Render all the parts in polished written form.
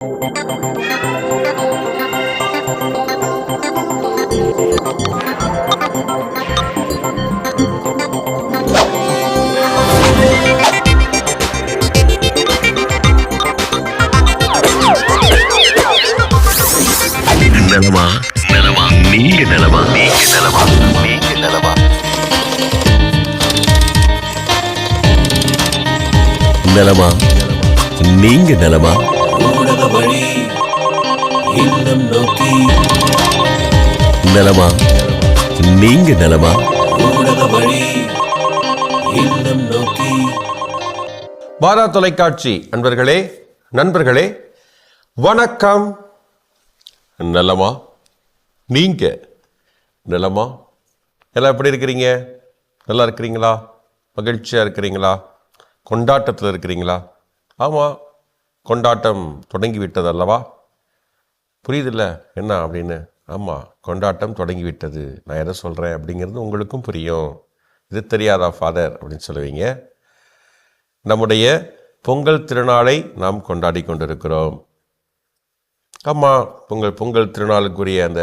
நலமா நலமா நீங்க நலமா நீங்க நலமா நீங்க நலமா நலமா நீங்க நலமா ஊடக வழி இல்லம் நோக்கி நலமா நீங்க நலமா ஊடக வழி இல்லம் நோக்கி. பாரா தொலைக்காட்சி அன்பர்களே நண்பர்களே வணக்கம். நலமா நீங்க நலமா? எல்லாம் எப்படி இருக்கிறீங்க? நல்லா இருக்கிறீங்களா? மகிழ்ச்சியாக இருக்கிறீங்களா? கொண்டாட்டத்தில் இருக்கிறீங்களா? ஆமாம், கொண்டாட்டம் தொடங்கி விட்டது அல்லவா? புரியுதில்ல என்ன அப்படின்னு? ஆமாம், கொண்டாட்டம் தொடங்கி விட்டது. நான் எதை சொல்கிறேன் அப்படிங்கிறது உங்களுக்கும் புரியும். இது தெரியாதா ஃபாதர் அப்படின்னு சொல்லுவீங்க. நம்முடைய பொங்கல் திருநாளை நாம் கொண்டாடி கொண்டிருக்கிறோம். ஆமாம், பொங்கல் திருநாளுக்குரிய அந்த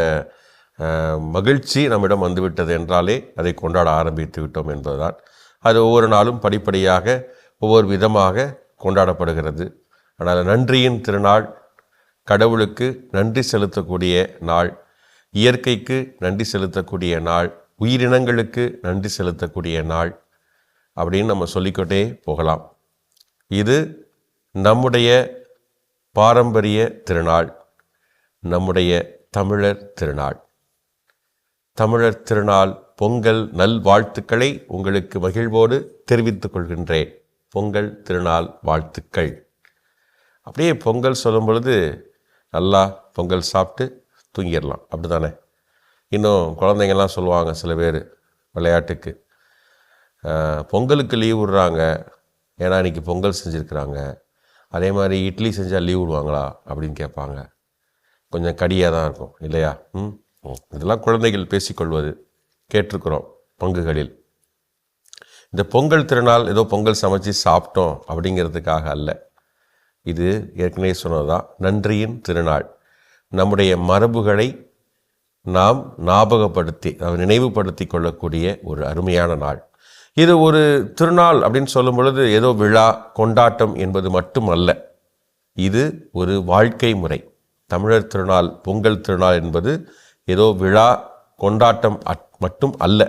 மகிழ்ச்சி நம்மிடம் வந்துவிட்டது என்றாலே அதை கொண்டாட ஆரம்பித்து விட்டோம் என்பதுதான். அது ஒவ்வொரு நாளும் படிப்படியாக ஒவ்வொரு விதமாக கொண்டாடப்படுகிறது. ஆனால் நன்றியின் திருநாள், கடவுளுக்கு நன்றி செலுத்தக்கூடிய நாள், இயற்கைக்கு நன்றி செலுத்தக்கூடிய நாள், உயிரினங்களுக்கு நன்றி செலுத்தக்கூடிய நாள் அப்படின்னு நம்ம சொல்லிக்கொண்டே போகலாம். இது நம்முடைய பாரம்பரிய திருநாள், நம்முடைய தமிழர் திருநாள். தமிழர் திருநாள் பொங்கல் நல் வாழ்த்துக்களை உங்களுக்கு மகிழ்வோடு தெரிவித்துக் கொள்கின்றேன். பொங்கல் திருநாள் வாழ்த்துக்கள். அப்படியே பொங்கல் சொல்லும் பொழுது நல்லா பொங்கல் சாப்பிட்டு தூங்கிடலாம், அப்படி தானே? இன்னும் குழந்தைங்கள்லாம் சொல்லுவாங்க, சில பேர் விளையாட்டுக்கு பொங்கலுக்கு லீவ் விடுறாங்க, ஏன்னா இன்றைக்கி பொங்கல் செஞ்சுருக்குறாங்க, அதே மாதிரி இட்லி செஞ்சால் லீவ் விடுவாங்களா அப்படின்னு கேட்பாங்க. கொஞ்சம் கடியாக தான் இருக்கும் இல்லையா? இதெல்லாம் குழந்தைகள் பேசிக்கொள்வது கேட்டிருக்கிறோம் பங்குகளில். இந்த பொங்கல் திருநாள் ஏதோ பொங்கல் சமைச்சு சாப்பிட்டோம் அப்படிங்கிறதுக்காக அல்ல. இது ஏற்கனவே சொன்னதுதான், நன்றியின் திருநாள். நம்முடைய மரபுகளை நாம் ஞாபகப்படுத்தி நினைவுபடுத்தி கொள்ளக்கூடிய ஒரு அருமையான நாள். இது ஒரு திருநாள் அப்படின்னு சொல்லும் பொழுது ஏதோ விழா கொண்டாட்டம் என்பது மட்டும் அல்ல. இது ஒரு வாழ்க்கை முறை. தமிழர் திருநாள் பொங்கல் திருநாள் என்பது ஏதோ விழா கொண்டாட்டம் மட்டும் அல்ல.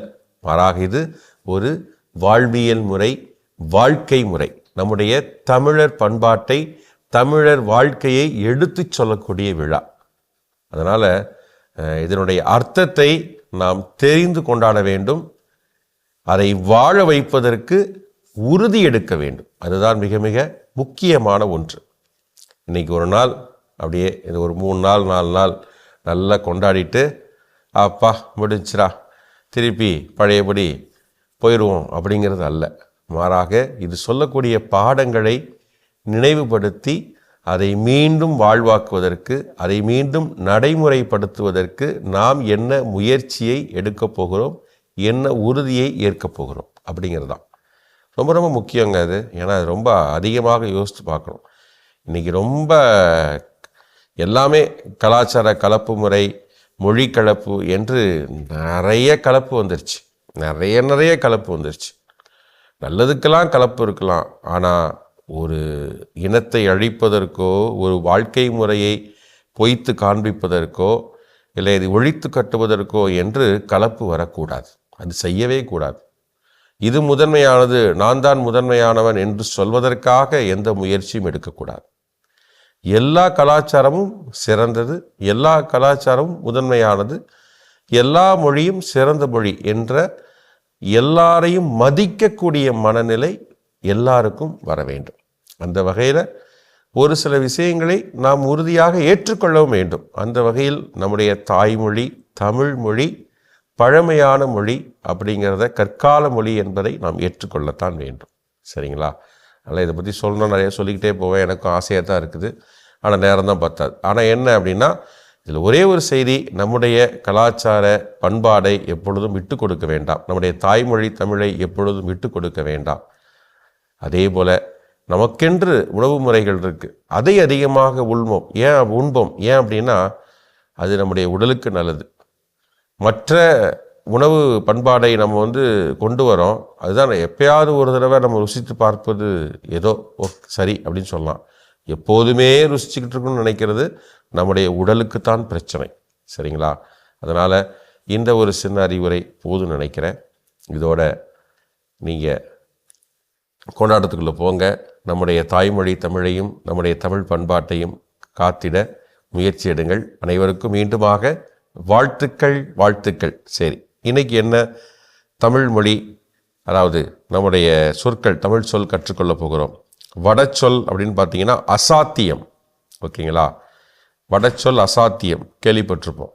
மாறாக இது ஒரு வாழ்வியல் முறை, வாழ்க்கை முறை. நம்முடைய தமிழர் பண்பாட்டை, தமிழர் வாழ்க்கையை எடுத்துச் சொல்லக்கூடிய விழா. அதனால் இதனுடைய அர்த்தத்தை நாம் தெரிந்து கொண்டாட வேண்டும். அதை வாழ வைப்பதற்கு உறுதி எடுக்க வேண்டும். அதுதான் மிக மிக முக்கியமான ஒன்று. இன்றைக்கி ஒரு நாள் அப்படியே இது ஒரு 3 நாள் 4 நாள் நல்லா கொண்டாடிட்டு அப்பா முடிஞ்சிரா திருப்பி பழையபடி போயிடுவோம் அப்படிங்கிறது அல்ல. மாறாக இது சொல்லக்கூடிய பாடங்களை நினைவுபடுத்தி அதை மீண்டும் வாழ்வாக்குவதற்கு, அதை மீண்டும் நடைமுறைப்படுத்துவதற்கு நாம் என்ன முயற்சியை எடுக்கப் போகிறோம், என்ன உறுதியை ஏற்கப் போகிறோம் அப்படிங்கிறது தான் ரொம்ப ரொம்ப முக்கியங்க. அது ஏன்னா அது ரொம்ப அதிகமாக யோசித்து பார்க்கணும். இன்றைக்கி ரொம்ப எல்லாமே கலாச்சார கலப்பு முறை, மொழி கலப்பு என்று நிறைய கலப்பு வந்துருச்சு. நிறைய கலப்பு வந்துருச்சு. நல்லதுக்கெல்லாம் கலப்பு இருக்கலாம். ஆனால் ஒரு இனத்தை அழிப்பதற்கோ, ஒரு வாழ்க்கை முறையை பொய்த்து காண்பிப்பதற்கோ, இல்லை இது ஒழித்து கட்டுவதற்கோ என்று கலப்பு வரக்கூடாது. அது செய்யவே கூடாது. இது முதன்மையானது, நான் தான் முதன்மையானவன் என்று சொல்வதற்காக எந்த முயற்சியும் எடுக்கக்கூடாது. எல்லா கலாச்சாரமும் சிறந்தது, எல்லா கலாச்சாரமும் முதன்மையானது, எல்லா மொழியும் சிறந்த மொழி என்ற எல்லாரையும் மதிக்கக்கூடிய மனநிலை எல்லாருக்கும் வர வேண்டும். அந்த வகையில் ஒரு சில விஷயங்களை நாம் உறுதியாக ஏற்றுக்கொள்ளவும் வேண்டும். அந்த வகையில் நம்முடைய தாய்மொழி தமிழ் மொழி பழமையான மொழி அப்படிங்கிறத, கற்கால மொழி என்பதை நாம் ஏற்றுக்கொள்ளத்தான் வேண்டும். சரிங்களா? அதனால் இதை பற்றி சொல்லணும், நிறைய சொல்லிக்கிட்டே போவேன். எனக்கும் ஆசையாக தான் இருக்குது, ஆனால் நேரம் தான் பத்தாது. ஆனால் என்ன அப்படின்னா, இதில் ஒரே ஒரு செய்தி, நம்முடைய கலாச்சார பண்பாடை எப்பொழுதும் விட்டு கொடுக்க வேண்டாம். நம்முடைய தாய்மொழி தமிழை எப்பொழுதும் விட்டு கொடுக்க வேண்டாம். அதே போல் நமக்கென்று உணவு முறைகள் இருக்குது, அதை அதிகமாக உண்போம். ஏன் அப்படின்னா அது நம்முடைய உடலுக்கு நல்லது. மற்ற உணவு பண்பாடை நம்ம கொண்டு வரோம், அதுதான் எப்பயாவது ஒரு தடவை நம்ம ருசித்து பார்ப்பது ஏதோ சரி அப்படின்னு சொல்லலாம். எப்போதுமே ருசிச்சுக்கிட்டு இருக்கணும்னு நினைக்கிறது நம்முடைய உடலுக்குத்தான் பிரச்சனை. சரிங்களா? அதனால் இந்த ஒரு சின்ன அறிவுரை போதும்னு நினைக்கிறேன். இதோட நீங்கள் கொண்டாட்டத்துக்குள்ளே போங்க. நம்முடைய தாய்மொழி தமிழையும் நம்முடைய தமிழ் பண்பாட்டையும் காத்திட முயற்சி எடுங்கள். அனைவருக்கும் மீண்டுமாக வாழ்த்துக்கள். சரி, இன்னைக்கு என்ன தமிழ் மொழி, அதாவது நம்முடைய சொற்கள், தமிழ் சொல் கற்றுக்கொள்ள போகிறோம். வடச்சொல் அப்படின்னு பார்த்தீங்கன்னா அசாத்தியம். ஓகேங்களா? வடச்சொல் அசாத்தியம் கேள்விப்பட்டிருப்போம்.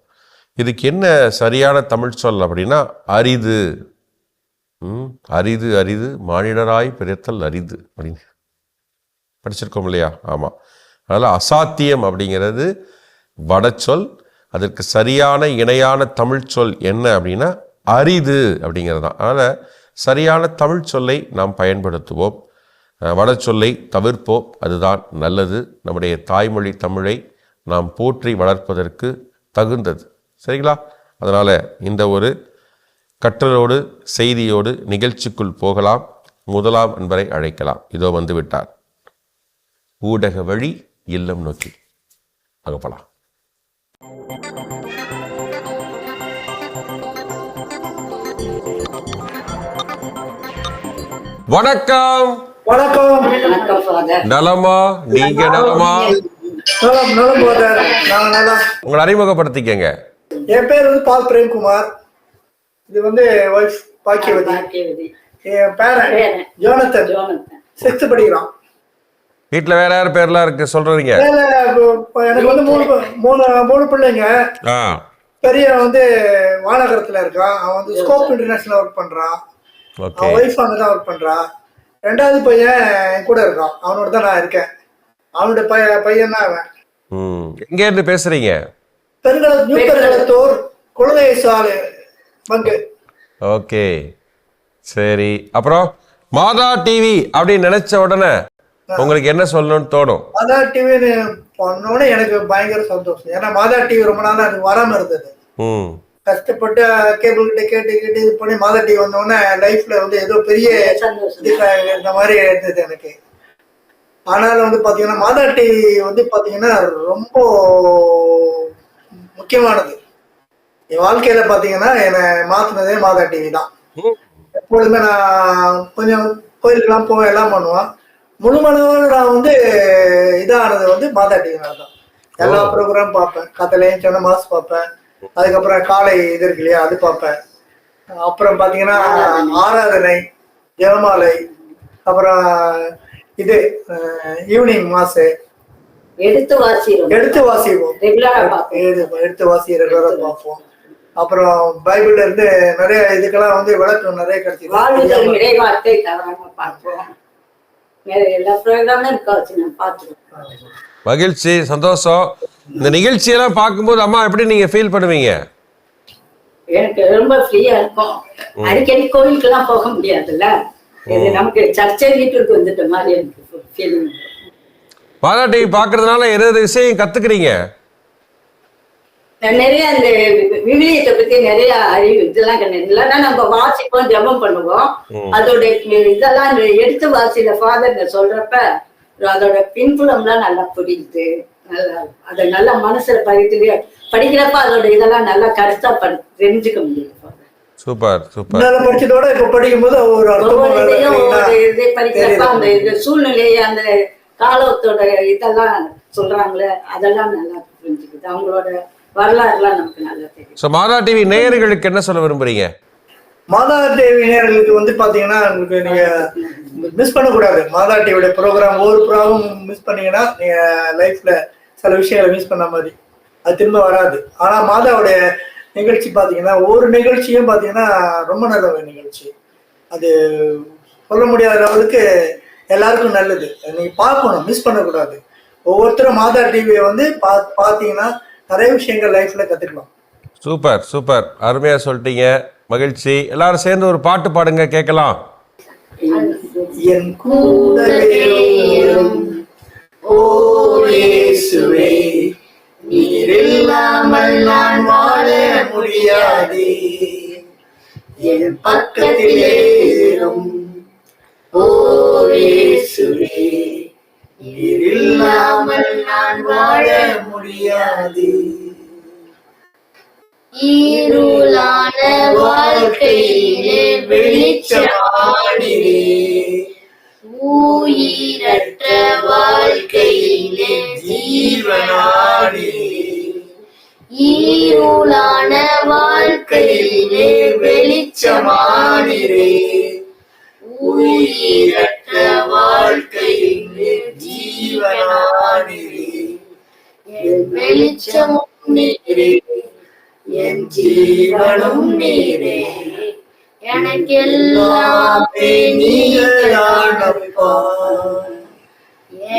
இதுக்கு என்ன சரியான தமிழ் சொல் அப்படின்னா அரிது. அரிது மானிடராய் பிறத்தல் அரிது அப்படின்னு படிச்சிருக்கோம் இல்லையா? ஆமாம். அதனால் அசாத்தியம் அப்படிங்கிறது வடச்சொல். அதற்கு சரியான இணையான தமிழ் சொல் என்ன அப்படின்னா அரிது அப்படிங்கிறது தான். அதனால் சரியான தமிழ் சொல்லை நாம் பயன்படுத்துவோம், வடச்சொல்லை தவிர்ப்போம். அதுதான் நல்லது. நம்முடைய தாய்மொழி தமிழை நாம் போற்றி வளர்ப்பதற்கு தகுந்தது. சரிங்களா? அதனால் இந்த ஒரு கற்றலோடு செய்தியோடு நிகழ்ச்சிக்குள் போகலாம். முதலாம் அன்பரை அழைக்கலாம். இதோ வந்து விட்டார். ஊடக வழி இல்லம் நோக்கி அகப்பலாம். வணக்கம். நலமா? நீங்க நலமா? உங்களை அறிமுகப்படுத்திக்கங்க. என் பேர் பால் பிரேம்குமார். இது வைஃப் பாக்கியவதி. என் பேரன் ஜோனத்தன் 6th படிக்கிறான். வீட்டுல வேற யார் பேர்லாம் இருக்கு சொல்றீங்க? எனக்கு மூணு பிள்ளைங்க. பெரிய வானகரத்துல இருக்கான். அவன் ஸ்கோப் இன்டர்நேஷனல் ஒர்க் பண்றான். அவன் ஒய்ஃப் அங்கதான் ஒர்க் பண்றான். 2வது பையன் என் கூட இருக்கான். அவனோட தான் நான் இருக்கேன். அவனோட பையன் தான் அவன். எங்க இருந்து பேசுறீங்க? பெருங்களத்தூர் குழந்தை சாலை பங்கு. ஓகே, சரி. அப்புறம் மாதா டிவி அப்படின்னு நினைச்ச உடனே உங்களுக்கு என்ன சொல்லணும்னு தோணும்? மாதா டிவின்னு பண்ணோட எனக்கு பயங்கர சந்தோஷம். ஏன்னா மாதா டிவி ரொம்ப நாளா எனக்கு வராம இருந்தது. கஷ்டப்பட்டு கேபிள் கிட்ட கேட்டு இது பண்ணி மாதா டிவி வந்தோடனே லைஃப்ல ஏதோ பெரிய இந்த மாதிரி இருந்தது எனக்கு. ஆனாலும் பாத்தீங்கன்னா மாதா டிவி பாத்தீங்கன்னா ரொம்ப முக்கியமானது. என் வாழ்க்கையில பாத்தீங்கன்னா என்னை மாத்தினதே மாதா டிவி தான். எப்பொழுதுமே நான் கொஞ்சம் கோயிலுக்கெல்லாம் போவேன், எல்லாம் பண்ணுவேன். முழுமளவோடு நான் இதானது மாதா டிவினால தான். எல்லா ப்ரோக்ராம் பார்ப்பேன். காலையில சொன்ன மாஸ் பார்ப்பேன். அதுக்கப்புறம் காலை இது இருக்கு இல்லையா, அது பார்ப்பேன். அப்புறம் பாத்தீங்கன்னா ஆராதனை, ஜெபமாலை, அப்புறம் இது ஈவினிங் மாசு எடுத்து வாசிப்போம். எடுத்து வாசி ரெகுலரா பார்ப்போம். அப்புறம் பைபிள்ல இருந்து நிறைய இதுக்கெல்லாம் விளக்கம் நிறைய கிடைச்சிது. மகிழ்ச்சி, சந்தோஷம். இந்த நிகழ்ச்சியெல்லாம் பார்க்கும்போது அம்மா எப்படி நீங்க ஃபீல் பண்ணுவீங்க? எனக்கு ரொம்ப ஃப்ரீயா இருக்கும். அடிக்கடி கோயிலுக்கு எல்லாம் போக முடியாதுல்ல, நமக்கு சர்ச்சை வீட்டுக்கு வந்துட்ட மாதிரி எனக்கு ஃபீலிங். மாதா டிவி பாக்குறதுனால எதாவது விஷயம் கத்துக்கிறீங்க? நிறைய இந்த விவிலியத்தை பத்தி நிறைய அறிவு இதெல்லாம் இல்லைன்னா நம்ம வாசிப்போம், ஜெபம் பண்ணுவோம். அதோட இதெல்லாம் எடுத்து வாசியில ஃபாதர் சொல்றப்ப அதோட பின்புலம்லாம் நல்லா புரியுது. நல்லா அதை நல்லா மனசுல படிக்கிறப்ப அதோட இதெல்லாம் நல்லா கருத்தா தெரிஞ்சுக்க முடியும். Super super. படிச்சதோட இப்ப படிக்கும் போது படிக்கிறப்ப அந்த சூழ்நிலையை அந்த காலத்தோட இதெல்லாம் சொல்றாங்களே அதெல்லாம் நல்லா புரிஞ்சுக்குது. அவங்களோட வரலாறுலாம் நமக்கு நல்லா தெரியும். சோ மாதா டிவி நேயர்களுக்கு என்ன சொல்ல விரும்புறீங்க? மாதா டிவி நேயர்களுக்கு பாத்தீங்கன்னா உங்களுக்கு நீங்க மிஸ் பண்ணக்கூடாது. மாதா டிவியோட ப்ரோக்ராம் ஒவ்வொரு ப்ரோக்ராமும் மிஸ் பண்ணீங்கன்னா நீங்க லைஃப்ல சில விஷயங்களை மிஸ் பண்ண மாதிரி அது திரும்ப வராது. ஆனா மாதாவுடைய நிகழ்ச்சி பாத்தீங்கன்னா ஒவ்வொரு நிகழ்ச்சியும் பாத்தீங்கன்னா ரொம்ப நல்ல ஒரு நிகழ்ச்சி. அது சொல்ல முடியாத அளவுக்கு எல்லாருக்கும் நல்லது. நீங்க பார்க்கணும், மிஸ் பண்ணக்கூடாது. ஒவ்வொருத்தரும் மாதா டிவியை பாத்தீங்கன்னா நிறைய விஷயங்கள் லைஃப்ல கத்துக்கலாம். சூப்பர் சூப்பர், அருமையா சொல்லிட்டீங்க. மகிழ்ச்சி. எல்லாரும் சேர்ந்து ஒரு பாட்டு பாடுங்க, கேட்கலாம். என் கூடவே இரும். ஓ இயேசுவே, நீர் இல்லாமல் நான் வாழ முடியாதே. என் பக்கத்திலே இரும். ஓ இயேசுவே, நீர் இல்லாமல் நான் வாழ முடியாதே. இருளான வாழ்க்கையிலே வெளிச்சமாடிரே, உயிரற்ற வாழ்க்கையிலே ஜீவனாடிரே. இருளான வாழ்க்கையிலே வெளிச்சமாடிரே, உயிரற்ற வாழ்க்கையிலே ஜீவனாடிரே. என் வெளிச்சமும் நீரே, என் ஜீவனும் நீரே, எனக்கு எல்லாமே நீங்களானப்பா.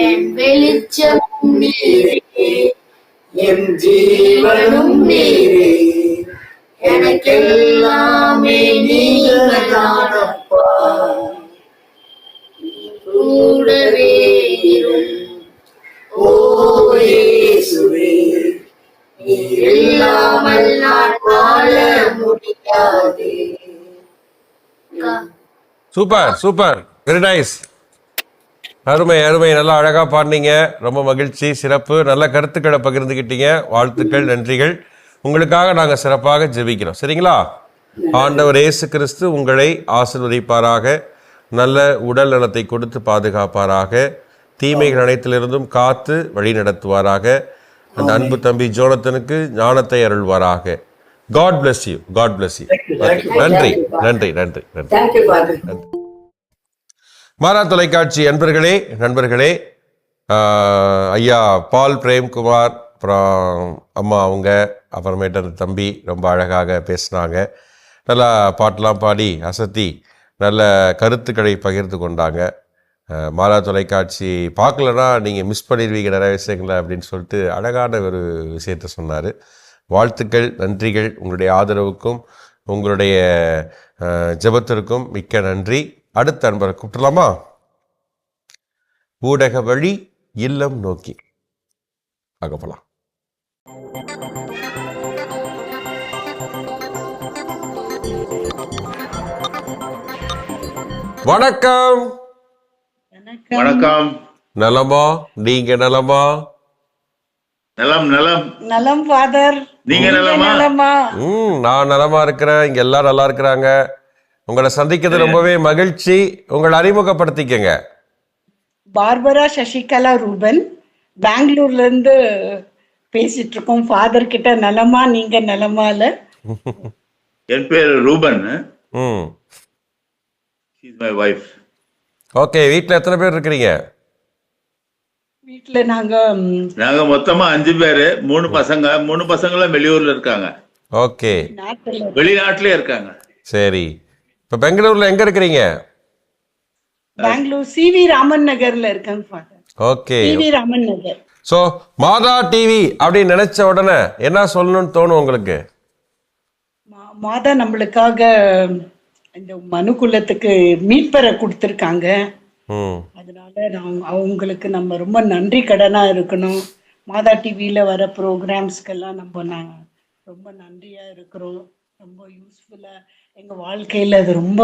என் வெளிச்சமும் நீரே, என் ஜீவனும் நீரே, எனக்கு எல்லாமே நீங்களானப்பா. கூடவே இரும். ஓ இயேசுவே, நீர் இல்லாமல் நான் வாழ முடியாதே. Super super, very nice. அருமை அருமை, நல்லா அழகா பாடினீங்க. ரொம்ப மகிழ்ச்சி, சிறப்பு. நல்ல கருத்துக்களை பகிர்ந்துக்கிட்டீங்க. வாழ்த்துக்கள், நன்றிகள். உங்களுக்காக நாங்கள் சிறப்பாக ஜெபிக்கிறோம். சரிங்களா? ஆண்டவர் இயேசு கிறிஸ்து உங்களை ஆசீர்வதிப்பாராக, நல்ல உடல் நலத்தை கொடுத்து பாதுகாப்பாராக, தீமைகள் அனைத்திலிருந்தும் காத்து வழி நடத்துவாராக. அந்த அன்பு தம்பி ஜோனத்தனுக்கு ஞானத்தை அருள்வாராக. God bless you. God bless you. நன்றி நன்றி நன்றி நன்றி. Thank you father. மாறா தொலைக்காட்சி நண்பர்களே, ஐயா பால் பிரேம்குமார், அப்புறம் அம்மா அவங்க, அப்புறமேட்டு அந்த தம்பி ரொம்ப அழகாக பேசினாங்க. நல்லா பாட்டெலாம் பாடி அசத்தி நல்ல கருத்துக்களை பகிர்ந்து கொண்டாங்க. மாறா தொலைக்காட்சி பார்க்கலன்னா நீங்கள் மிஸ் பண்ணிடுவீங்க நிறைய விஷயங்களை அப்படின்னு சொல்லிட்டு அழகான ஒரு விஷயத்த சொன்னார். வாழ்த்துக்கள், நன்றிகள். உங்களுடைய ஆதரவுக்கும் உங்களுடைய ஜெபத்திற்கும் மிக்க நன்றி. அடுத்த அன்பரை கூப்பிடலாமா? ஊடக வழி இல்லம் நோக்கி ஆகப்பலாம். வணக்கம். வணக்கம். நலமா? நீங்க நலமா? நலம் நலம் நலம் ஃபாதர். நீங்க நலமா? நான் நலமா இருக்கிறேன். இங்க எல்லாரும் நல்லா இருக்கிறாங்க. உங்களை சந்திக்கிறது ரொம்பவே மகிழ்ச்சி. உங்களை அறிமுகப்படுத்திக்கங்க. பார்பரா சசிகலா ரூபன், பெங்களூர்ல இருந்து பேசிட்டு இருக்கோம். ஃபாதர் கிட்ட நலமா, நீங்க நலமால? என் பேர் Ruben. She is my wife. Okay. வீட்டில் எத்தனை பேர் இருக்கிறீங்க? வீட்டுல நாங்க மொத்தமா 5 பேரு. 3 பசங்க. 3 பசங்களும் வெளியூர்ல இருக்காங்க. ஓகே. வெளிநாட்டிலே இருக்காங்க. சரி. இப்ப பெங்களூர்ல எங்க இருக்கிறீங்க? பெங்களூர் சிவி ராமன் நகர்ல இருக்கேன் ஃபாதர். ஓகே. சிவி ராமன் நகர். ஸோ மாதா டிவி அப்படின்னு நினைச்ச உடனே என்ன சொல்லணும்னு தோணும் உங்களுக்கு? மாதா நம்மளுக்காக இந்த மனுக்குலத்துக்கு மீட்பரை கொடுத்துருக்காங்க. அதனால அவங்களுக்கு நம்ம ரொம்ப நன்றி கடனா இருக்கணும். மாதா டிவியில வர ப்ரோக்ராம்ஸ்க்கெல்லாம் நாங்கள் ரொம்ப நன்றியா இருக்கிறோம். ரொம்ப யூஸ்ஃபுல்லா எங்க வாழ்க்கையில அது ரொம்ப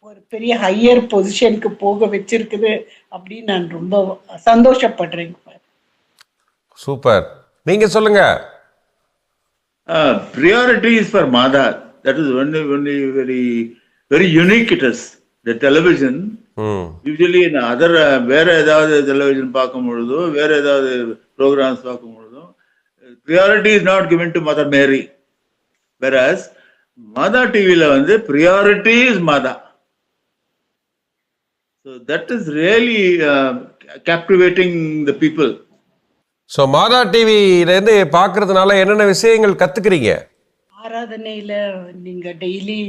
ஒரு பெரிய ஹையர் பொசிஷனுக்கு போக வச்சிருக்குது அப்படின்னு நான் ரொம்ப சந்தோஷப்படுறேன். சூப்பர். நீங்க சொல்லுங்க. Priorities for Mother. That is only very unique it is. The television, usually in other வேற ஏதாவது டெலிவிஷன் பார்க்கும் பொழுதோ வேற ஏதாவது ப்ரோக்ராம்ஸ் பார்க்கும் பொழுதோ priority is not given to Mother Mary. Whereas Mother டிவியில priority is Mother. So that is really captivating the people. So மாதா டிவியிலேருந்து பார்க்கறதுனால என்னென்ன விஷயங்கள் கற்றுக்குறீங்க? ஆராதனையில நீங்க டெய்லி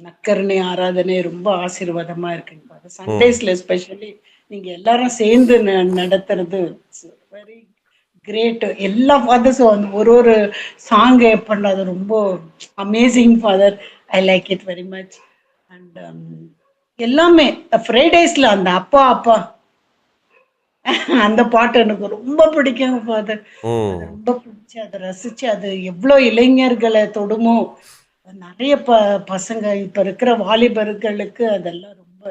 நற்கருணை ஆராதனை ரொம்ப ஆசீர்வாதமா இருக்குங்க. சண்டேஸ்ல எஸ்பெஷலி நீங்க எல்லாரும் சேர்ந்து நடத்துறது வெரி கிரேட். எல்லா ஃபாதர்ஸும் ஒரு சாங் பண்ணது ரொம்ப amazing father. I like it very much. And எல்லாமே ஃப்ரைடேஸ்ல அந்த அப்பா அப்பா அந்த பாட்டு எனக்கு ரொம்ப பிடிக்கும் ஃபாதர். ரொம்ப பிடிச்சி அதை ரசிச்சு அது எவ்வளோ இளைஞர்களை தொடுமோ. நிறைய பசங்க இப்ப இருக்கிற வாலிபர்களுக்கு அதெல்லாம் ரொம்ப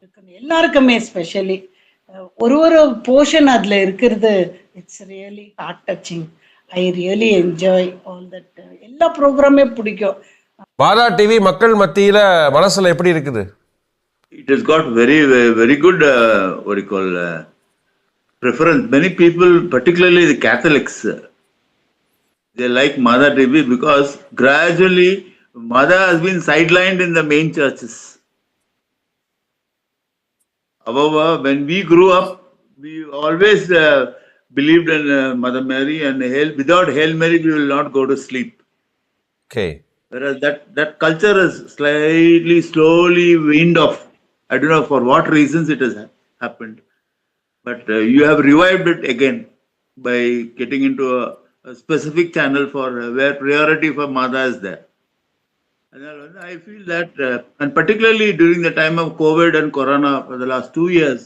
இருக்கணும். எல்லாருக்குமே ஸ்பெஷலி ஒரு போர்ஷன் அதுல இருக்கிறது. It's really heart touching. I really enjoy all that. எல்லா ப்ரோக்ராமே பிடிக்கும். மாதா டிவி மக்கள் மத்தியில மனசுல எப்படி இருக்குது? It has got very good what you call preference. Many people, particularly the Catholics, they like Mother TV because gradually Mother has been sidelined in the main churches. However, when we grew up, we always believed in Mother Mary, and without Hail Mary we will not go to sleep. Okay. Whereas that culture is slowly weaned off. I don't know for what reasons it has happened, but you have revived it again by getting into a specific channel for where priority for Mother is there. And I feel that, and particularly during the time of COVID and Corona for the last 2 years,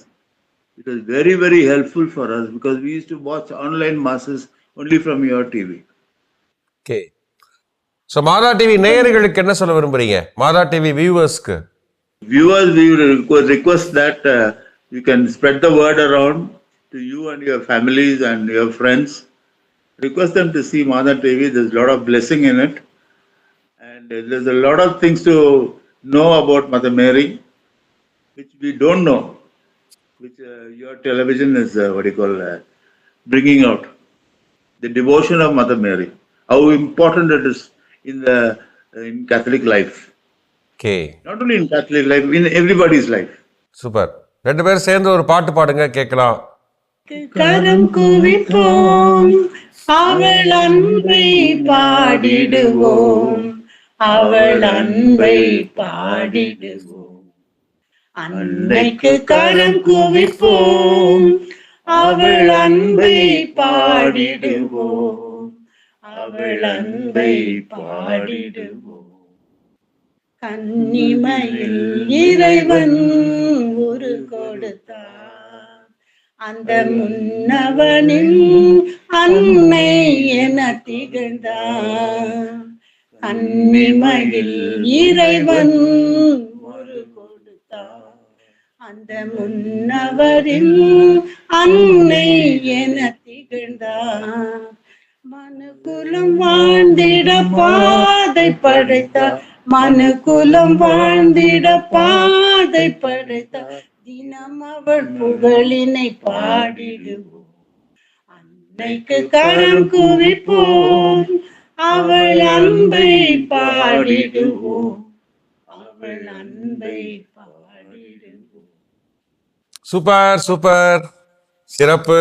it was very, very helpful for us because we used to watch online masses only from your TV. Okay. So Mata TV நேயர்களுக்கு என்ன சொல்ல விரும்புறீங்க? மாதா TV வியூவர்ஸ்க்கு. Viewers, we request that you can spread the word around to you and your families and your friends. Request them to see Mother TV. There's a lot of blessing in it. And there's a lot of things to know about Mother Mary, which we don't know, which your television is, bringing out. The devotion of Mother Mary. How important it is in Catholic life. Okay. Not only in Catholic life, in everybody's life. Super. ரெண்டு பேரும் சேர்ந்து ஒரு பாட்டு பாடுங்க கேட்கலாம். கரம் குவிப்போம், அவள் அன்பை பாடிடுவோம், அவள் அன்பை பாடிடுவோம். அன்னைக்கு கரம் குவிப்போம், அவள் அன்பை பாடிடுவோம், அவள் அன்பை பாடிடுவோம். கன்னிமையில் இறைவன் ஒரு கொடுத்தார், அந்த முன்னவனின் அன்னை என திகழ்ந்தார். கன்னிமையில் இறைவன் ஒரு கொடுத்தார், அந்த முன்னவரின் அன்னை என திகழ்ந்தார். மனுக்குலம் வாழ்ந்திட பாதை படைத்தார், மனுக்குலம் வாழ்ந்திட பாதை படைத்தார். தினம் அவள் புகழினை பாடிடுவோம், அன்னைக்கு கரம் குவிப்போம், அவள் அன்பை பாடிடுவோம், அவள் அன்பை பாடிடுவோம். சூப்பர் சூப்பர், சிறப்பு,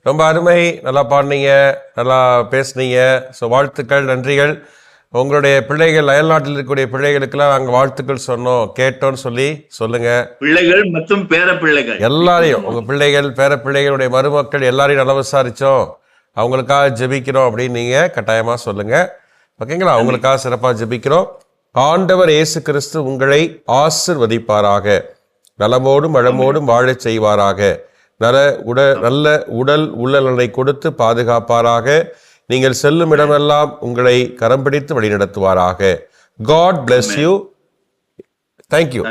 ரொம்ப அருமை. நல்லா பாடினீங்க, நல்லா பேசுனீங்க. ஸோ வாழ்த்துக்கள், நன்றிகள். உங்களுடைய பிள்ளைகள், அயல்நாட்டில் இருக்கக்கூடிய பிள்ளைகளுக்கெல்லாம் நாங்கள் வாழ்த்துக்கள் சொன்னோம், கேட்டோன்னு சொல்லுங்க. பிள்ளைகள் மற்றும் பேர பிள்ளைகள் எல்லாரையும், உங்க பிள்ளைகள், பேர பிள்ளைகளுடைய மருமக்கள் எல்லாரையும் நல்லா விசாரிச்சோம், அவங்களுக்காக ஜெபிக்கிறோம் அப்படின்னு நீங்க கட்டாயமா சொல்லுங்க. ஓகேங்களா? அவங்களுக்காக சிறப்பாக ஜெபிக்கிறோம். ஆண்டவர் இயேசு கிறிஸ்து உங்களை ஆசிர்வதிப்பாராக, நலமோடும் வளமோடும் வாழச் செய்வாராக, நல்ல உடல் உள்ளநலை கொடுத்து பாதுகாப்பாராக, நீங்கள் செல்லும் இடமெல்லாம் உங்களை கரம் பிடித்து வழி நடத்துவாராக. God bless you. Thank you.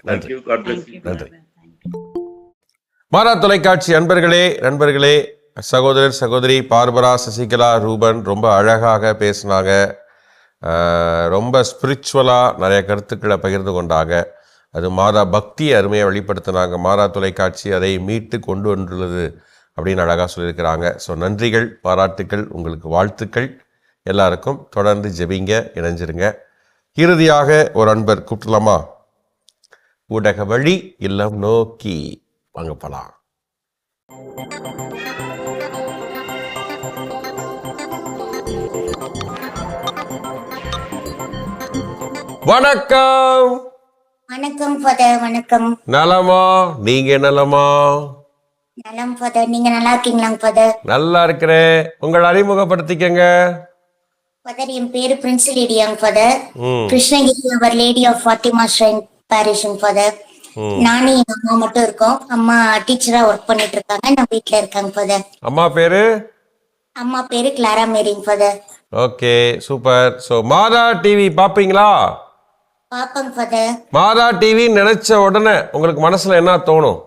நன்றி. மாதா தொலைக்காட்சி நண்பர்களே, சகோதரர் சகோதரி பார்பரா, சசிகலா, ரூபன் ரொம்ப அழகாக பேசினாங்க. ரொம்ப ஸ்பிரிச்சுவலாக நிறைய கருத்துக்களை பகிர்ந்து கொண்டாங்க. அது மாதா பக்தியை அருமையாக வெளிப்படுத்தினாங்க. மாதா தொலைக்காட்சி அதை மீட்டு கொண்டு வந்துள்ளது அப்படின்னு அழகாக சொல்லியிருக்கிறாங்க. ஸோ நன்றிகள், பாராட்டுக்கள், உங்களுக்கு வாழ்த்துக்கள். எல்லாருக்கும் தொடர்ந்து ஜெபிங்க, இணைஞ்சிருங்க. இறுதியாக ஒரு அன்பர் கூப்பிடலாமா? ஊடக வழி இல்லம் நோக்கி வாங்க போலாம். வணக்கம். வணக்கம் ஃபாதர். வணக்கம். நலமா? நீங்க நலமா? நலம் ஃபாதர். நீங்க நல்லா இருக்கீங்களா ஃபாதர்? நல்லா இருக்கிறேன். உங்களை அறிமுகப்படுத்திக்கங்க. ஃபாதர் என் பேரு பிரின்ஸ் லேடியாங் ஃபாதர். கிருஷ்ணகிரி அவர் லேடி ஆஃப் ஃபாத்திமா ஷ்ரைன் பாரிஷன் ஃபாதர். நானும் எங்க அம்மா மட்டும் இருக்கோம். அம்மா டீச்சரா ஒர்க் பண்ணிட்டு இருக்காங்க, நான் வீட்ல இருக்காங்க ஃபாதர். அம்மா பேரு? அம்மா பேரு Clara marrying father. Okay, super. So மாதா டிவி பார்ப்பீங்களா? பாப்பங்க ஃபாதர். மாதா டிவி நினைச்ச உடனே உங்களுக்கு மனசுல என்ன தோணும்?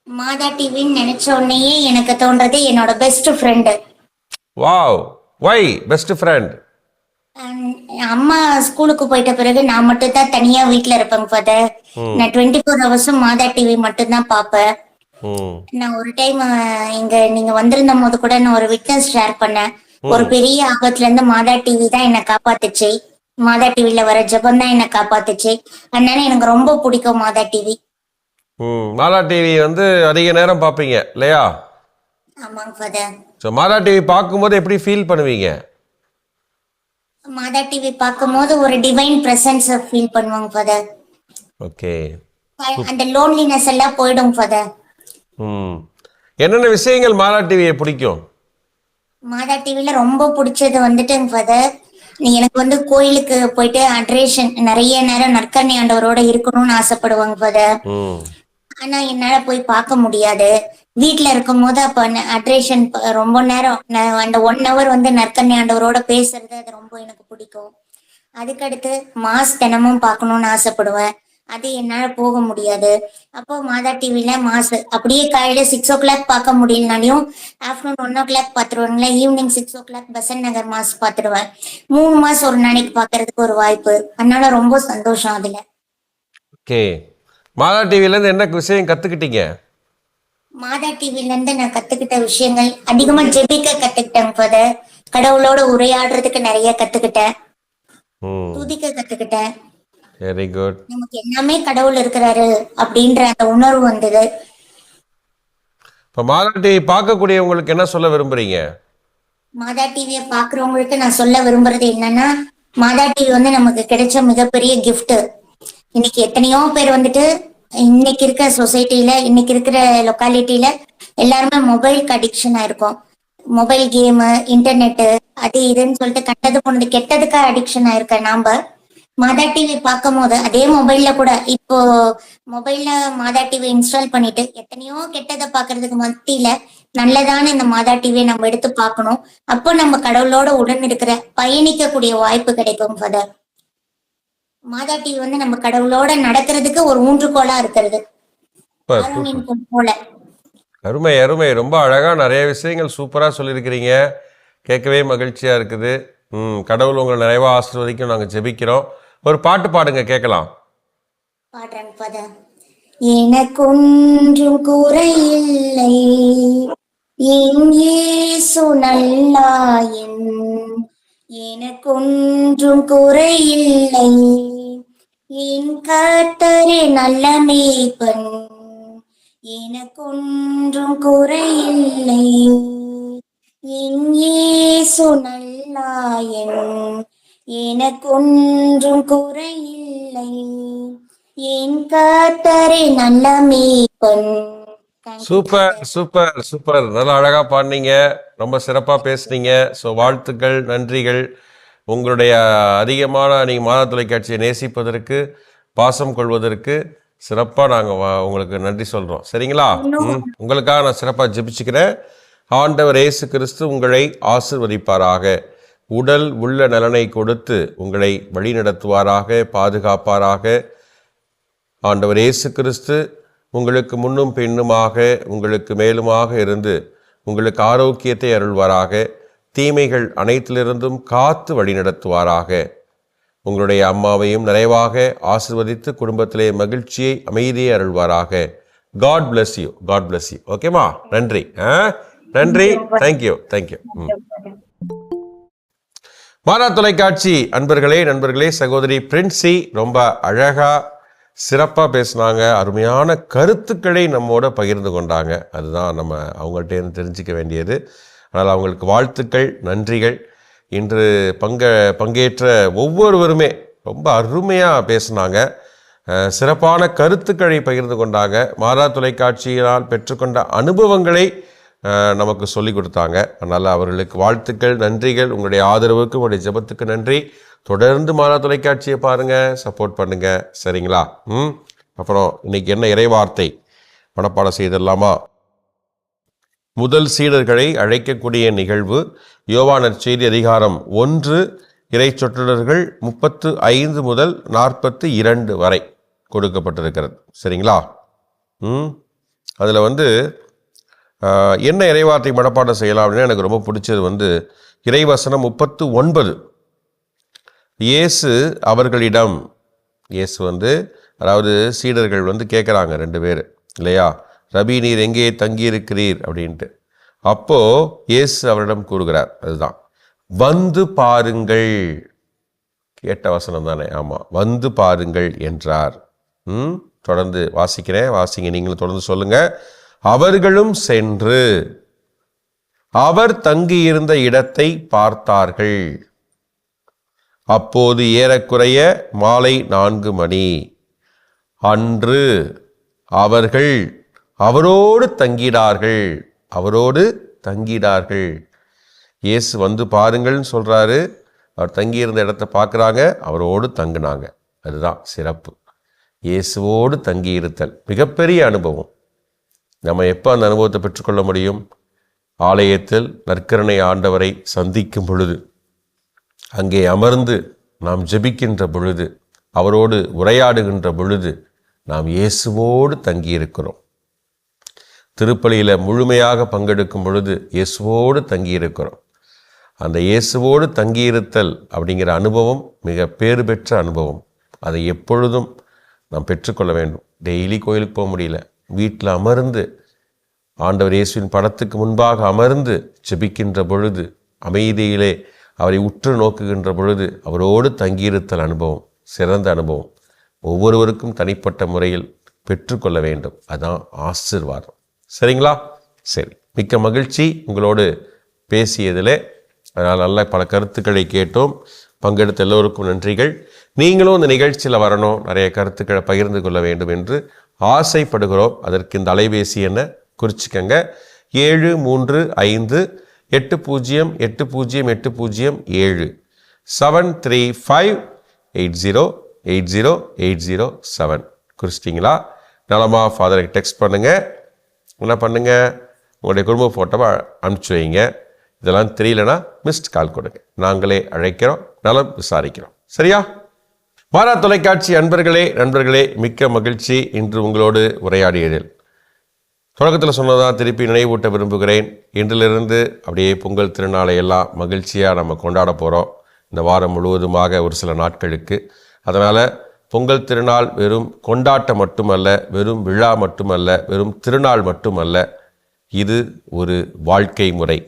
மாதா டிவின்னு நினைச்ச உடனேயே எனக்கு தோன்றது என்னோட பெஸ்ட் ஃப்ரெண்டு. வாவ், வை பெஸ்ட் ஃப்ரெண்ட்? அம்மா ஸ்கூலுக்கு போயிட்ட பிறகு நான் மட்டும் தான் தனியா வீட்ல இருப்பேங்க ஃபாதர். நான் 24 ஹவர்ஸும் மாதா டிவி மட்டும் தான் பாப்பேன். நான் ஒரு டைம் நீங்க வந்திருந்த போது கூட நான் ஒரு விட்னஸ் ஷேர் பண்ணேன். ஒரு பெரிய ஆபத்துல இருந்து மாதா டிவி தான் என்னை காப்பாத்துச்சு. மாதா டிவில வர ஜெபம் தான் என்னை காப்பாத்துச்சு. அதனால எனக்கு ரொம்ப பிடிக்கும் மாதா டிவி. மாதா டிவி வந்து அதிக நேரம் பார்ப்பீங்க இல்லையா? ஆமாங்க ஃபாதர். ஸோ மாதா டிவி பார்க்கும்போது எப்படி ஃபீல் பண்ணுவீங்க? மாதா டிவி பார்க்கும்போது ஒரு டிவைன் பிரசன்ஸ் ஃபீல் பண்ணுவாங்க ஃபாதர். ஓகே, அந்த லோன்லினஸ் எல்லாம் போயிடும் ஃபாதர். என்னென்ன விஷயங்கள் மாதா டிவியை பிடிக்கும்? மாதா டிவில ரொம்ப பிடிச்சது வந்துட்டுங்க ஃபாதர், எனக்கு வந்து கோயிலுக்கு போயிட்டு அட்ரேஷன் நிறைய நேரம் நற்கருணை ஆண்டவரோட இருக்கணும்னு ஆசைப்படுவாங்க ஃபாதர். ஆனா என்னால போய் பார்க்க முடியாது. வீட்டுல இருக்கும் போது அப்ப அட்ரேஷன் ரொம்ப நேரம் அந்த 1 hour வந்து நற்கருணை ஆண்டவரோட பேசுறது அது ரொம்ப எனக்கு பிடிக்கும். அதுக்கடுத்து மாஸ் தினமும் பார்க்கணும்னு ஆசைப்படுவேன். அது என்னால போக முடியாது. அப்போ மாதா டிவில மாஸ் அப்படியே காலையில 6 o'clock பார்க்க முடியலனாலையும் ஆஃப்டர்நூன் 1 o'clock பாத்துருவாங்களா, evening 6 o'clock Besant Nagar mass பாத்துருவேன். 3 மாஸ் ஒரு நாளைக்கு பாக்குறதுக்கு ஒரு வாய்ப்பு. அதனால ரொம்ப சந்தோஷம் அதுல. ஓகே, மாதா டிவில இருந்து என்ன விஷயம் கத்துக்கிட்டீங்க? மாதா டிவில இருந்து நான் கத்துக்கிட்ட விஷயங்கள் அதிகமா ஜெபிக்க கத்துக்கிட்டேன் ஃபாதர். கடவுளோட உரையாடுறதுக்கு நிறைய கத்துக்கிட்டேன். துதிக்க கத்துக்கிட்டேன். Very good. நமக்கு எல்லாமே கடவுள் இருக்கிறாரு அப்படின்ற அந்த உணர்வு வந்தது. இப்போ மாதா டிவி பார்க்கக்கூடியவங்களுக்கு என்ன சொல்ல விரும்புறீங்க? மாதா டிவியை பாக்குறவங்களுக்கு நான் சொல்ல விரும்புறது என்னன்னா, மாதா டிவி வந்து நமக்கு கிடைச்ச மிகப்பெரிய கிஃப்ட். இன்னைக்கு எத்தனையோ பேர் வந்துட்டு இன்னைக்கு இருக்க சொசைட்டில, இன்னைக்கு இருக்கிற லொக்காலிட்டியில எல்லாருமே மொபைலுக்கு அடிக்ஷனா இருக்கும். மொபைல் கேமு, இன்டர்நெட்டு, அது இதுன்னு சொல்லிட்டு கெட்டது போனது கெட்டதுக்கு அடிக்ஷன் ஆயிருக்க நாம மாதா டிவி பார்க்கும் போது அதே மொபைல்ல கூட இப்போ மொபைல்ல மாதா டிவி இன்ஸ்டால் பண்ணிட்டு எத்தனையோ கெட்டதை பாக்குறதுக்கு மத்தியில நல்லதான இந்த மாதா டிவியை நம்ம எடுத்து பார்க்கணும். அப்போ நம்ம கடவுளோட உடன் இருக்கிற பயணிக்கக்கூடிய வாய்ப்பு கிடைக்கும் ஃபாதர். மாதா டிவி வந்து நம்ம கடவுளோட நடக்கிறதுக்கு ஒரு ஊன்றுகோலா இருக்கிறது போல. அருமை அருமை, ரொம்ப அழகா நிறைய விஷயங்கள் சூப்பரா சொல்லியிருக்கிறீங்க. கேட்கவே மகிழ்ச்சியா இருக்குது. கடவுள் உங்களை நிறைவா ஆசீர்வதிக்கும். நாங்க ஜெபிக்கிறோம். ஒரு பாட்டு பாடுங்க, கேட்கலாம். பாடுறேன் ஃபாதர். எனக்கொன்றும் குறையில்லை, என் இயேசு நல்லாயன். எனக்கொன்றும் குறையில்லை, என் கர்த்தரே நல்ல மேய்ப்பன். எனக்கொன்றும் குறையில்லை, என் இயேசு நல்லாயன். எனக்கொன்றும் குறையில்லை, என் கர்த்தரே நல்ல மேய்ப்பன். சூப்பர் சூப்பர் சூப்பர், நல்லா அழகா பாடினீங்க, ரொம்ப சிறப்பா பேசுனீங்க. ஸோ வாழ்த்துக்கள், நன்றிகள். உங்களுடைய அதிகமான நீங்கள் மாதா தொலைக்காட்சியை நேசிப்பதற்கு, பாசம் கொள்வதற்கு சிறப்பாக நாங்கள் உங்களுக்கு நன்றி சொல்கிறோம். சரிங்களா? உங்களுக்காக நான் சிறப்பாக ஜெபிச்சுக்கிறேன். ஆண்டவர் இயேசு கிறிஸ்து உங்களை ஆசீர்வதிப்பாராக, உடல் உள்ள நலனை கொடுத்து உங்களை வழிநடத்துவாராக, பாதுகாப்பாராக. ஆண்டவர் இயேசு கிறிஸ்து உங்களுக்கு முன்னும் பின்னுமாக, உங்களுக்கு மேலுமாக இருந்து உங்களுக்கு ஆரோக்கியத்தை அருள்வாராக, தீமைகள் அனைத்திலிருந்தும் காத்து வழிநடத்துவாராக. உங்களுடைய அம்மாவையும் நிறைவாக ஆசீர்வதித்து குடும்பத்திலே மகிழ்ச்சியை, அமைதியை அருள்வாராக. God bless you, god bless you. ஓகேமா? நன்றி, நன்றி, தேங்க்யூ, தேங்க்யூ. மாதா தொலைக்காட்சி நண்பர்களே, சகோதரி பிரின்சி ரொம்ப அழகா சிறப்பாக பேசினாங்க. அருமையான கருத்துக்களை நம்மோட பகிர்ந்து கொண்டாங்க. அதுதான் நம்ம அவங்கள்ட்ட தெரிஞ்சிக்க வேண்டியது. அதனால் அவங்களுக்கு வாழ்த்துக்கள், நன்றிகள். இன்று பங்கேற்ற ஒவ்வொருவருமே ரொம்ப அருமையாக பேசினாங்க. சிறப்பான கருத்துக்களை பகிர்ந்து கொண்டாங்க. மாதா தொலைக்காட்சியினால் பெற்றுக்கொண்ட அனுபவங்களை நமக்கு சொல்லி கொடுத்தாங்க. அதனால் அவர்களுக்கு வாழ்த்துக்கள், நன்றிகள். உங்களுடைய ஆதரவுக்கு, உங்களுடைய ஜெபத்துக்கு நன்றி. தொடர்ந்து மாதா தொலைக்காட்சியை பாருங்கள், சப்போர்ட் பண்ணுங்கள். சரிங்களா? அப்புறம் இன்னைக்கு என்ன இறைவார்த்தை மனப்பாடம் செய்திடலாமா? முதல் சீடர்களை அழைக்கக்கூடிய நிகழ்வு யோவான் நற்செய்தி அதிகாரம் 1 இறை சொற்றொடர்கள் 35 முதல் 42 வரை கொடுக்கப்பட்டிருக்கிறது. சரிங்களா? அதில் என்ன இறைவார்த்தை மனப்பாடம் செய்யலாம் அப்படின்னா, எனக்கு ரொம்ப பிடிச்சது இறைவசனம் 39. இயேசு அவர்களிடம், இயேசு அதாவது சீடர்கள் கேட்குறாங்க 2 பேர் இல்லையா, ரபி நீர் எங்கே தங்கியிருக்கிறீர் அப்படின்ட்டு. அப்போது இயேசு அவரிடம் கூறுகிறார், அதுதான் வந்து பாருங்கள். கேட்ட வசனம் தானே? ஆமாம், வந்து பாருங்கள் என்றார். தொடர்ந்து வாசிக்கிறேன், வாசிங்க, நீங்களும் தொடர்ந்து சொல்லுங்க. அவர்களும் சென்று அவர் தங்கியிருந்த இடத்தை பார்த்தார்கள். அப்போது ஏறக்குறைய மாலை 4 மணி. அன்று அவர்கள் அவரோடு தங்கினார்கள். அவரோடு தங்கினார்கள். இயேசு வந்து பாருங்கள்னு சொல்கிறாரு. அவர் தங்கியிருந்த இடத்த பார்க்குறாங்க, அவரோடு தங்கினாங்க. அதுதான் சிறப்பு. இயேசுவோடு தங்கியிருத்தல் மிகப்பெரிய அனுபவம். நம்ம எப்போ அந்த அனுபவத்தை பெற்றுக்கொள்ள முடியும்? ஆலயத்தில் நற்கருணை ஆண்டவரை சந்திக்கும் பொழுது, அங்கே அமர்ந்து நாம் ஜெபிக்கின்ற பொழுது, அவரோடு உரையாடுகின்ற பொழுது நாம் இயேசுவோடு தங்கியிருக்கிறோம். திருப்பலியில் முழுமையாக பங்கெடுக்கும் பொழுது இயேசுவோடு தங்கியிருக்கிறோம். அந்த இயேசுவோடு தங்கியிருத்தல் அப்படிங்கிற அனுபவம் மிக பேறு பெற்ற அனுபவம். அதை எப்பொழுதும் நாம் பெற்றுக்கொள்ள வேண்டும். டெய்லி கோயிலுக்கு போக முடியல, வீட்டில் அமர்ந்து ஆண்டவர் இயேசுவின் படத்துக்கு முன்பாக அமர்ந்து ஜெபிக்கின்ற பொழுது, அமைதியிலே அவரை உற்று நோக்குகின்ற பொழுது அவரோடு தங்கியிருத்தல் அனுபவம் சிறந்த அனுபவம். ஒவ்வொருவருக்கும் தனிப்பட்ட முறையில் பெற்றுக்கொள்ள வேண்டும். அதுதான் ஆசீர்வாதம். சரிங்களா? சரி, மிக்க மகிழ்ச்சி உங்களோடு பேசியதில். அதனால் நல்ல பல கருத்துக்களை கேட்டோம். பங்கெடுத்த எல்லோருக்கும் நன்றிகள். நீங்களும் இந்த நிகழ்ச்சியில் வரணும், நிறைய கருத்துக்களை பகிர்ந்து கொள்ள வேண்டும் என்று ஆசைப்படுகிறோம். அதற்கு இந்த அலைபேசி என்ன குறிச்சிக்கங்க, 735 8080807 73580808007 குறிச்சிட்டிங்களா? நலமா ஃபாதருக்கு டெக்ஸ்ட் பண்ணுங்கள். என்ன பண்ணுங்கள், உங்களுடைய குடும்ப ஃபோட்டோவை அனுப்பிச்சி வைங்க. இதெல்லாம் தெரியலனா மிஸ்ட் கால் கொடுங்க, நாங்களே அழைக்கிறோம், நலம் விசாரிக்கிறோம். சரியா? மாதா தொலைக்காட்சி நண்பர்களே மிக்க மகிழ்ச்சி இன்று உங்களோடு உரையாடியதில். தொடக்கத்தில் சொன்னதான் திருப்பி நினைவூட்ட விரும்புகிறேன். இன்றிலிருந்து அப்படியே பொங்கல் திருநாளை எல்லாம் மகிழ்ச்சியாக நம்ம கொண்டாட போகிறோம், இந்த வாரம் முழுவதுமாக ஒரு சில நாட்களுக்கு. அதனால் பொங்கல் திருநாள் வெறும் கொண்டாட்டம் மட்டுமல்ல, வெறும் விழா மட்டுமல்ல, வெறும் திருநாள் மட்டுமல்ல, இது ஒரு வாழ்க்கை முறை.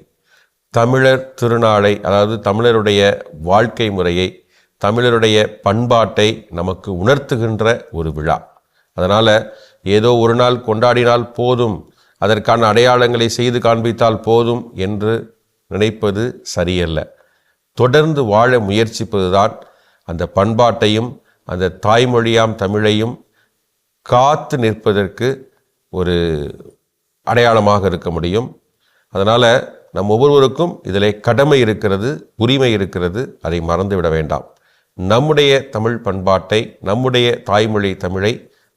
தமிழர் திருநாளை, அதாவது தமிழருடைய வாழ்க்கை முறையை, தமிழருடைய பண்பாட்டை நமக்கு உணர்த்துகின்ற ஒரு விழா. அதனால் ஏதோ ஒரு நாள் கொண்டாடினால் போதும், அதற்கான அடையாளங்களை செய்து காண்பித்தால் போதும் என்று நினைப்பது சரியல்ல. தொடர்ந்து வாழ முயற்சிப்பதுதான் அந்த பண்பாட்டையும் அந்த தாய்மொழியாம் தமிழையும் காத்து நிற்பதற்கு ஒரு அடையாளமாக இருக்க முடியும். அதனால் நம் ஒவ்வொருவருக்கும் இதில் கடமை இருக்கிறது, உரிமை இருக்கிறது. அதை மறந்துவிட வேண்டாம். நம்முடைய தமிழ் பண்பாட்டை, நம்முடைய தாய்மொழி தமிழை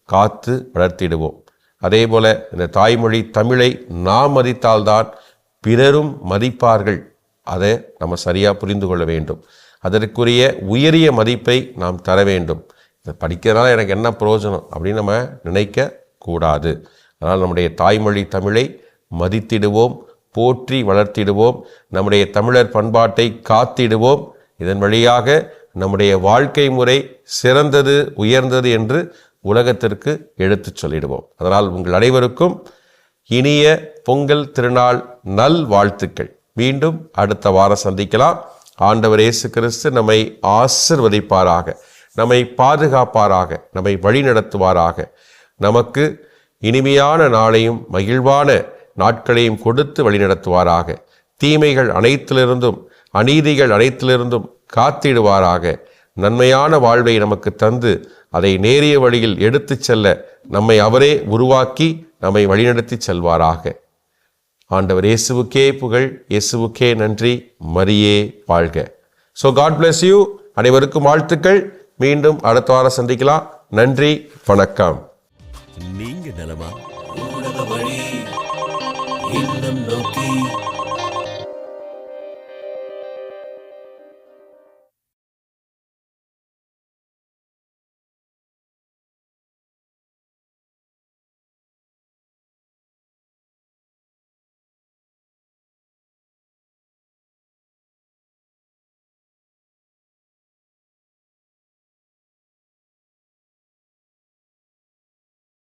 காத்து வளர்த்திடுவோம். அதே போல் இந்த தாய்மொழி தமிழை நாம் மதித்தால்தான் பிறரும் மதிப்பார்கள். அதை நம்ம சரியாக புரிந்து கொள்ள வேண்டும். அதற்குரிய உயரிய மதிப்பை நாம் தர வேண்டும். இதை படிக்கிறதுனால எனக்கு என்ன பிரயோஜனம் அப்படின்னு நம்ம நினைக்க கூடாது. அதனால் நம்முடைய தாய்மொழி தமிழை மதித்திடுவோம், போற்றி வளர்த்திடுவோம், நம்முடைய தமிழர் பண்பாட்டை காத்திடுவோம். இதன் வழியாக நம்முடைய வாழ்க்கை முறை சிறந்தது, உயர்ந்தது என்று உலகத்திற்கு எடுத்து சொல்லிடுவோம். அதனால் உங்கள் அனைவருக்கும் இனிய பொங்கல் திருநாள் நல் வாழ்த்துக்கள். மீண்டும் அடுத்த வாரம் சந்திக்கலாம். ஆண்டவர் இயேசு கிறிஸ்து நம்மை ஆசிர்வதிப்பாராக, நம்மை பாதுகாப்பாராக, நம்மை வழிநடத்துவாராக. நமக்கு இனிமையான நாளையும் மகிழ்வான நாட்களையும் கொடுத்து வழிநடத்துவாராக. தீமைகள் அனைத்திலிருந்தும், அநீதிகள் அனைத்திலிருந்தும் காத்திடுவாராக. நன்மையான வாழ்வை நமக்கு தந்து அதை நேரிய வழியில் எடுத்து செல்ல நம்மை அவரே உருவாக்கி நம்மை வழிநடத்தி செல்வாராக. ஆண்டவர் இயேசுவுக்கே புகழ், இயேசுவுக்கே நன்றி, மரியே வாழ்க. So God bless you. அனைவருக்கும் வாழ்த்துக்கள். மீண்டும் அடுத்த வாரம் சந்திக்கலாம். நன்றி, வணக்கம். நீங்க நலமா? ஊடக வழி இல்லம் நோக்கி